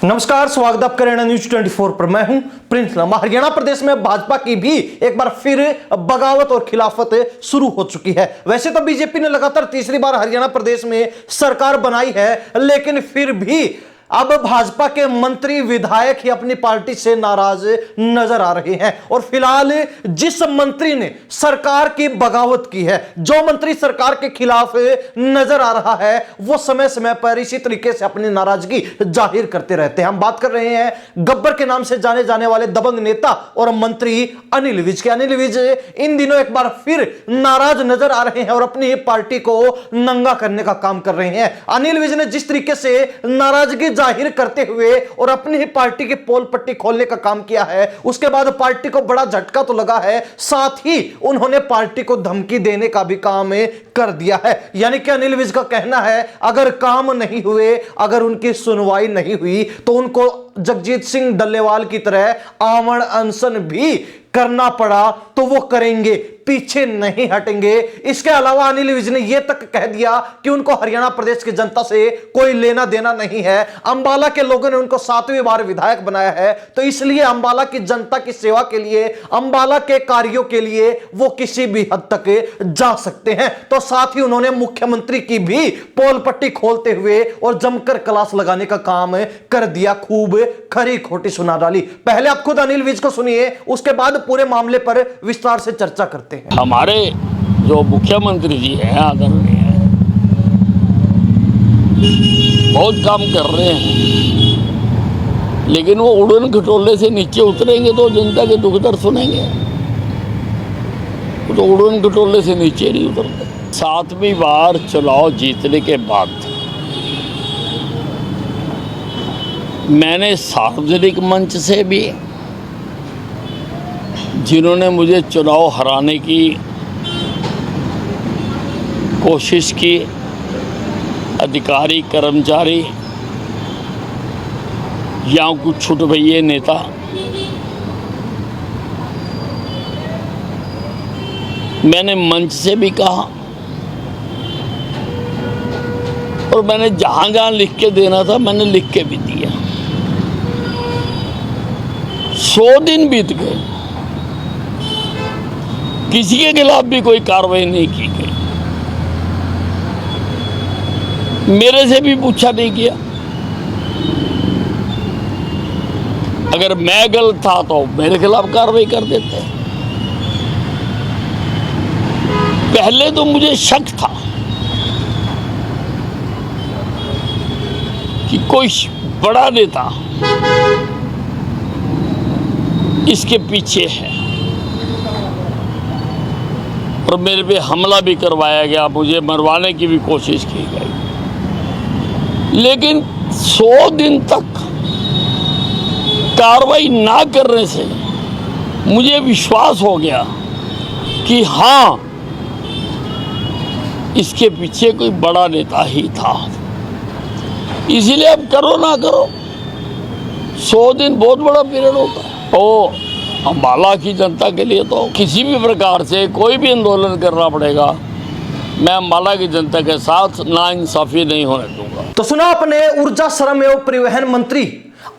नमस्कार, स्वागत आप करें न्यूज 24 पर। मैं हूं प्रिंस लामा। हरियाणा प्रदेश में भाजपा की भी एक बार फिर बगावत और खिलाफत शुरू हो चुकी है। वैसे तो बीजेपी ने लगातार तीसरी बार हरियाणा प्रदेश में सरकार बनाई है, लेकिन फिर भी अब भाजपा के मंत्री विधायक ही अपनी पार्टी से नाराज नजर आ रहे हैं। और फिलहाल जिस मंत्री ने सरकार की बगावत की है, जो मंत्री सरकार के खिलाफ नजर आ रहा है, वो समय समय पर इसी तरीके से अपनी नाराजगी जाहिर करते रहते हैं। हम बात कर रहे हैं गब्बर के नाम से जाने जाने वाले दबंग नेता और मंत्री अनिल विज के। अनिल विज इन दिनों एक बार फिर नाराज नजर आ रहे हैं और अपनी पार्टी को नंगा करने का काम कर रहे हैं। अनिल विज ने जिस तरीके से नाराजगी जाहिर करते हुए और अपनी ही पार्टी की पोल पट्टी खोलने का काम किया है, उसके बाद पार्टी को बड़ा झटका तो लगा है, साथ ही उन्होंने पार्टी को धमकी देने का भी काम कर दिया है। यानी कि अनिल विज का कहना है, अगर काम नहीं हुए, अगर उनकी सुनवाई नहीं हुई, तो उनको जगजीत सिंह डल्लेवाल की तरह आमरण अनशन भी करना पड़ा तो वो करेंगे, पीछे नहीं हटेंगे। इसके अलावा अनिल विज ने यह तक कह दिया कि उनको हरियाणा प्रदेश की जनता से कोई लेना देना नहीं है। अंबाला के लोगों ने उनको 7वीं बार विधायक बनाया है, तो इसलिए अंबाला की जनता की सेवा के लिए, अंबाला के कार्यों के लिए वो किसी भी हद तक जा सकते हैं। तो साथ ही उन्होंने मुख्यमंत्री की भी पोल पट्टी खोलते हुए और जमकर क्लास लगाने का काम कर दिया, खूब खरी खोटी सुना डाली। पहले आप खुद अनिल विज को सुनिए, उसके बाद पूरे मामले पर विस्तार से चर्चा करते हैं। हमारे जो मुख्यमंत्री जी हैं, आदरणीय, बहुत काम कर रहे हैं, लेकिन वो उड़न खटोले से नीचे उतरेंगे तो जनता के दुख दर्द सुनेंगे। वो तो उड़न खटोले से नीचे नहीं उतरते। 7वीं बार चुनाव जीतने के बाद मैंने सार्वजनिक मंच से भी, जिन्होंने मुझे चुनाव हराने की कोशिश की, अधिकारी, कर्मचारी या कुछ छुटभइये नेता, मैंने मंच से भी कहा और मैंने जहां जहां लिख के देना था मैंने लिख के भी दिया। 100 दिन बीत गए, किसी के खिलाफ भी कोई कार्रवाई नहीं की गई, मेरे से भी पूछा नहीं किया। अगर मैं गलत था तो मेरे खिलाफ कार्रवाई कर देते। पहले तो मुझे शक था कि कोई बड़ा नेता इसके पीछे है और मेरे पे हमला भी करवाया गया, मुझे मरवाने की भी कोशिश की गई। लेकिन 100 दिन तक कार्रवाई ना करने से मुझे विश्वास हो गया कि हाँ, इसके पीछे कोई बड़ा नेता ही था। इसीलिए अब करो ना करो, 100 दिन बहुत बड़ा पीरियड होता है। तो अंबाला की जनता के लिए तो किसी भी प्रकार से कोई भी आंदोलन करना पड़ेगा, मैं अंबाला की जनता के साथ नाइंसाफी नहीं होने दूंगा। तो सुना अपने ऊर्जा, श्रम एवं परिवहन मंत्री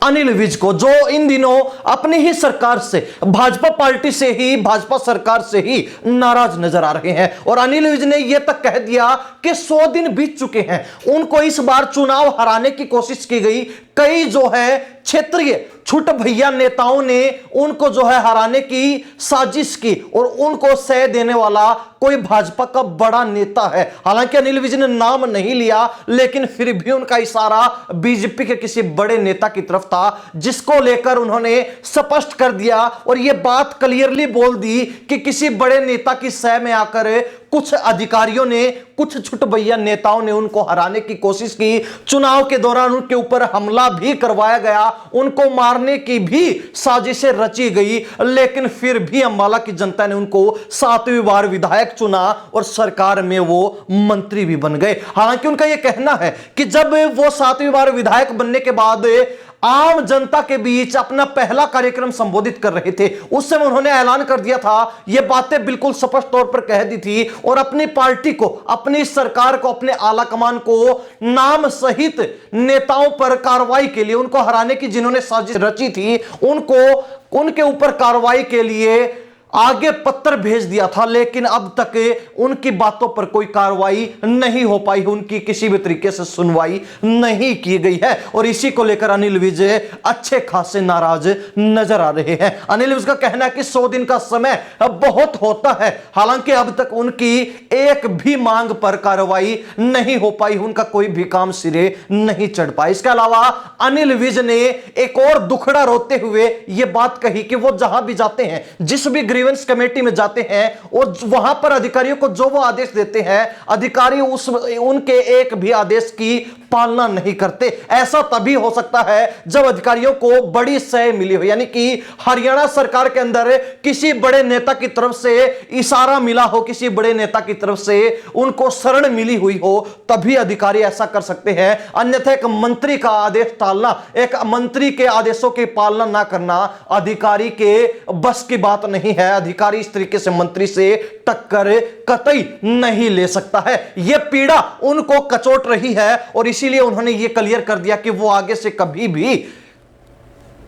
अनिल विज को, जो इन दिनों अपनी ही सरकार से, भाजपा पार्टी से ही, भाजपा सरकार से ही नाराज नजर आ रहे हैं। और अनिल विज ने यह तक कह दिया कि 100 दिन बीत चुके हैं, उनको इस बार चुनाव हराने की कोशिश की गई। कई जो है क्षेत्रीय छुट भैया नेताओं ने उनको जो है हराने की साजिश की और उनको सह देने वाला कोई भाजपा का बड़ा नेता है। हालांकि अनिल विज ने नाम नहीं लिया, लेकिन फिर भी उनका इशारा बीजेपी के किसी बड़े नेता की तरफ था, जिसको लेकर उन्होंने स्पष्ट कर दिया और यह बात क्लियरली बोल दी कि किसी बड़े नेता की सह में आकर कुछ अधिकारियों ने, कुछ छुट भैया नेताओं ने उनको हराने की कोशिश की। चुनाव के दौरान उनके ऊपर हमला भी करवाया गया, उनको मारने की भी साजिशें रची गई, लेकिन फिर भी अंबाला की जनता ने उनको 7वीं बार विधायक चुना और सरकार में वो मंत्री भी बन गए। हालांकि उनका यह कहना है कि जब वो 7वीं बार विधायक बनने के बाद आम जनता के बीच अपना पहला कार्यक्रम संबोधित कर रहे थे। उस समय उन्होंने ऐलान कर दिया था, ये बातें बिल्कुल स्पष्ट तौर पर कह दी थी और अपनी पार्टी को, अपनी सरकार को, अपने आला कमान को नाम सहित नेताओं पर कार्रवाई के लिए, उनको हराने की जिन्होंने साजिश रची थी, उनको उनके ऊपर कार्रवाई के लिए आगे पत्र भेज दिया था। लेकिन अब तक उनकी बातों पर कोई कार्रवाई नहीं हो पाई, उनकी किसी भी तरीके से सुनवाई नहीं की गई है और इसी को लेकर अनिल विज अच्छे खासे नाराज नजर आ रहे हैं। अनिल विज का कहना है कि 100 दिन का समय बहुत होता है। हालांकि अब तक उनकी एक भी मांग पर कार्रवाई नहीं हो पाई, उनका कोई भी काम सिरे नहीं चढ़ पाया। इसके अलावा अनिल विज ने एक और दुखड़ा रोते हुए यह बात कही कि वो जहां भी जाते हैं, जिस भी ग्रीवेंस कमेटी में जाते हैं और वहां पर अधिकारियों को जो वो आदेश देते हैं, अधिकारी उनके एक भी आदेश की पालना नहीं करते। ऐसा तभी हो सकता है जब अधिकारियों को बड़ी सह मिली हो, यानी कि हरियाणा सरकार के अंदर किसी बड़े नेता की तरफ से इशारा मिला हो, किसी बड़े नेता की तरफ से उनको शरण मिली हुई हो, तभी अधिकारी ऐसा कर सकते हैं। अन्यथा एक मंत्री का आदेश टालना, एक मंत्री के आदेशों की पालना ना करना अधिकारी के बस की बात नहीं है। अधिकारी इस तरीके से मंत्री से टक्कर कतई नहीं ले सकता है। यह पीड़ा उनको कचोट रही है और इसीलिए उन्होंने यह क्लियर कर दिया कि वो आगे से कभी भी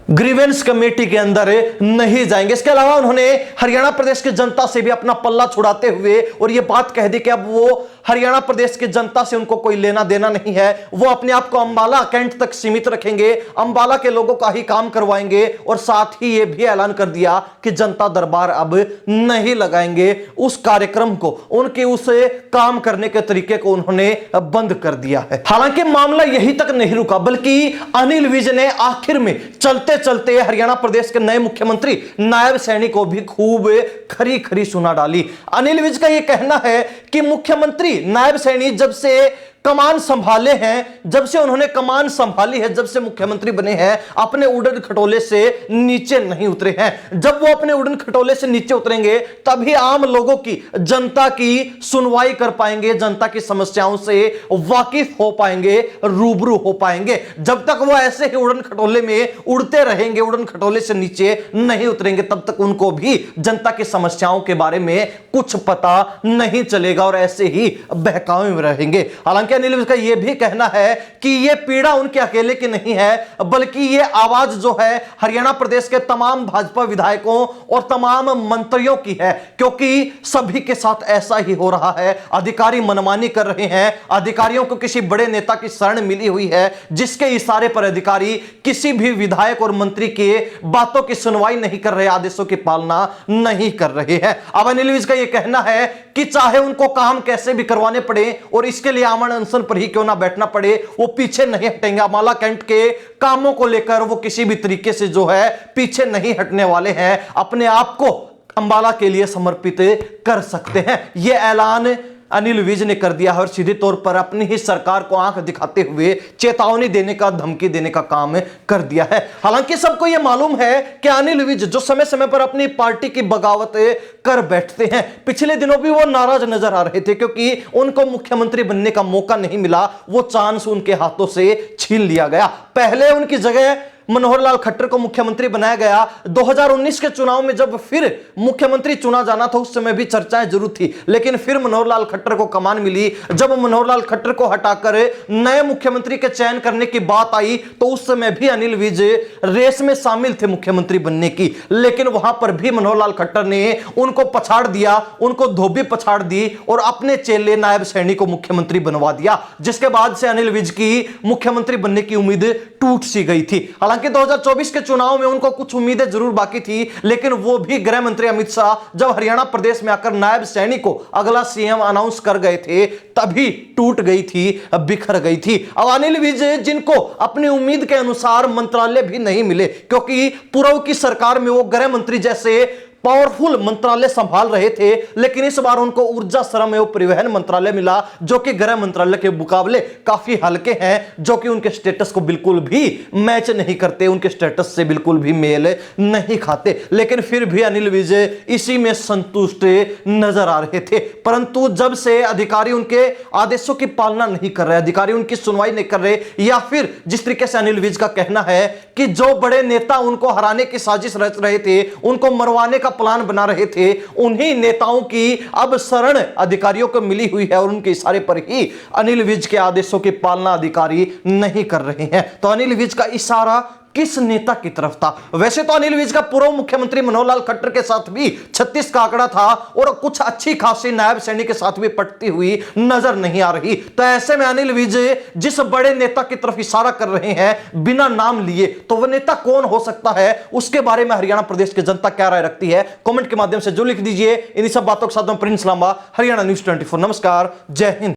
ग्रीवेंस कमेटी के अंदर नहीं जाएंगे। इसके अलावा उन्होंने हरियाणा प्रदेश की जनता से भी अपना पल्ला छुड़ाते हुए और यह बात कह दी कि अब वो हरियाणा प्रदेश की जनता से उनको कोई लेना देना नहीं है, वो अपने आप को अंबाला कैंट तक सीमित रखेंगे, अंबाला के लोगों का ही काम करवाएंगे और साथ ही यह भी ऐलान कर दिया कि जनता दरबार अब नहीं लगाएंगे। उस कार्यक्रम को, उनके उस काम करने के तरीके को उन्होंने बंद कर दिया है। हालांकि मामला यही तक नहीं रुका, बल्कि अनिल विज ने आखिर में चलते चलते हरियाणा प्रदेश के नए मुख्यमंत्री नायब सैनी को भी खूब खरी खरी सुना डाली। अनिल विज का यह कहना है कि मुख्यमंत्री नायब सैनी जब से कमान संभाले हैं, जब से उन्होंने कमान संभाली है, जब से मुख्यमंत्री बने हैं, अपने उड़न खटोले से नीचे नहीं उतरे हैं। जब वो अपने उड़न खटोले से नीचे उतरेंगे तभी आम लोगों की, जनता की सुनवाई कर पाएंगे, जनता की समस्याओं से वाकिफ हो पाएंगे, रूबरू हो पाएंगे। जब तक वो ऐसे ही उड़न खटोले में उड़ते रहेंगे, उड़न खटोले से नीचे नहीं उतरेंगे, तब तक उनको भी जनता की समस्याओं के बारे में कुछ पता नहीं चलेगा और ऐसे ही बहकावे में रहेंगे। हालांकि अनिल विज का यह भी कहना है कि यह पीड़ा उनके अकेले की नहीं है, बल्कि यह आवाज जो है हरियाणा प्रदेश के तमाम भाजपा विधायकों और तमाम मंत्रियों की है, क्योंकि सभी के साथ ऐसा ही हो रहा है। अधिकारी मनमानी कर रहे हैं, अधिकारियों को किसी बड़े नेता की शरण मिली हुई है, जिसके इशारे पर अधिकारी किसी भी विधायक और मंत्री के बातों की सुनवाई नहीं कर रहे, आदेशों की पालना नहीं कर रहे हैं। अब अनिल विज का यह कहना है कि चाहे उनको काम कैसे भी करवाने पड़े और इसके लिए आमरण अनशन पर ही क्यों ना बैठना पड़े, वो पीछे नहीं हटेंगे। अम्बाला कैंट के कामों को लेकर वो किसी भी तरीके से जो है पीछे नहीं हटने वाले हैं, अपने आप को अंबाला के लिए समर्पित कर सकते हैं। यह ऐलान अनिल विज ने कर दिया है और सीधे तौर पर अपनी ही सरकार को आंख दिखाते हुए चेतावनी देने का, धमकी देने का काम कर दिया है। हालांकि सबको यह मालूम है कि अनिल विज जो समय समय पर अपनी पार्टी की बगावत कर बैठते हैं, पिछले दिनों भी वो नाराज नजर आ रहे थे क्योंकि उनको मुख्यमंत्री बनने का मौका नहीं मिला, वो चांस उनके हाथों से छीन लिया गया। पहले उनकी जगह मनोहर लाल खट्टर को मुख्यमंत्री बनाया गया। 2019 के चुनाव में जब फिर मुख्यमंत्री चुना जाना था, उस समय भी चर्चाएं जरूर थी, लेकिन फिर मनोहर लाल खट्टर को कमान मिली। जब मनोहर लाल खट्टर को हटाकर नए मुख्यमंत्री के चयन करने की बात आई तो उस समय भी अनिल विज रेस में शामिल थे मुख्यमंत्री बनने की, लेकिन वहां पर भी मनोहर लाल खट्टर ने उनको पछाड़ दिया, उनको धोबी पछाड़ दी और अपने चेले नायब सैनी को मुख्यमंत्री बनवा दिया, जिसके बाद से अनिल विज की मुख्यमंत्री बनने की उम्मीद टूट सी गई थी। हालांकि 2024 के चुनाव में उनको कुछ उम्मीदें जरूर बाकी थी, लेकिन वो भी गृह मंत्री अमित शाह जब हरियाणा प्रदेश में आकर नायब सैनी को अगला सीएम अनाउंस कर गए थे, तभी टूट गई थी, बिखर गई थी। अब अनिल विज जिनको अपनी उम्मीद के अनुसार मंत्रालय भी नहीं मिले, क्योंकि पूर्व की सरकार में वो गृह मंत्री जैसे पावरफुल मंत्रालय संभाल रहे थे, लेकिन इस बार उनको ऊर्जा, श्रम एवं परिवहन मंत्रालय मिला, जो कि गृह मंत्रालय के मुकाबले काफी हल्के हैं, जो कि उनके स्टेटस को बिल्कुल भी मैच नहीं करते, उनके स्टेटस से बिल्कुल भी मेल नहीं खाते। लेकिन फिर भी अनिल विज इसी में संतुष्ट नजर आ रहे थे। परंतु जब से अधिकारी उनके आदेशों की पालना नहीं कर रहे, अधिकारी उनकी सुनवाई नहीं कर रहे, या फिर जिस तरीके से अनिल विज का कहना है कि जो बड़े नेता उनको हराने की साजिश रच रहे थे, उनको मरवाने का प्लान बना रहे थे, उन्हीं नेताओं की अब शरण अधिकारियों को मिली हुई है और उनके इशारे पर ही अनिल विज के आदेशों की पालना अधिकारी नहीं कर रहे हैं। तो अनिल विज का इशारा किस नेता की तरफ था? वैसे तो अनिल विज का पूर्व मुख्यमंत्री मनोहर लाल खट्टर के साथ भी 36 का आंकड़ा था और कुछ अच्छी खासी नायब सैनी के साथ भी पटती हुई नजर नहीं आ रही। तो ऐसे में अनिल विज जिस बड़े नेता की तरफ इशारा कर रहे हैं बिना नाम लिए, तो वह नेता कौन हो सकता है? उसके बारे में हरियाणा प्रदेश की जनता क्या राय रखती है, कमेंट के माध्यम से जो लिख दीजिए। इन्हीं सब बातों के साथ में प्रिंस लांबा, हरियाणा न्यूज 24। नमस्कार, जय हिंद।